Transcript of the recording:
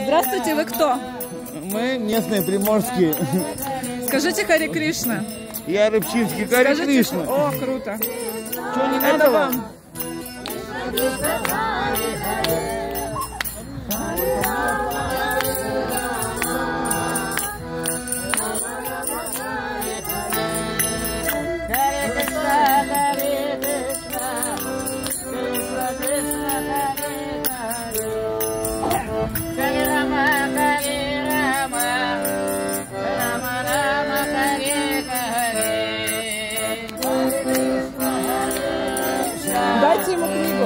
Здравствуйте, вы кто? Мы местные приморские. Скажите Харе Кришна. Я Рыбчинский, Харе Кришна. О, круто. Что, не надо Это вам? вам. Дайте ему книгу.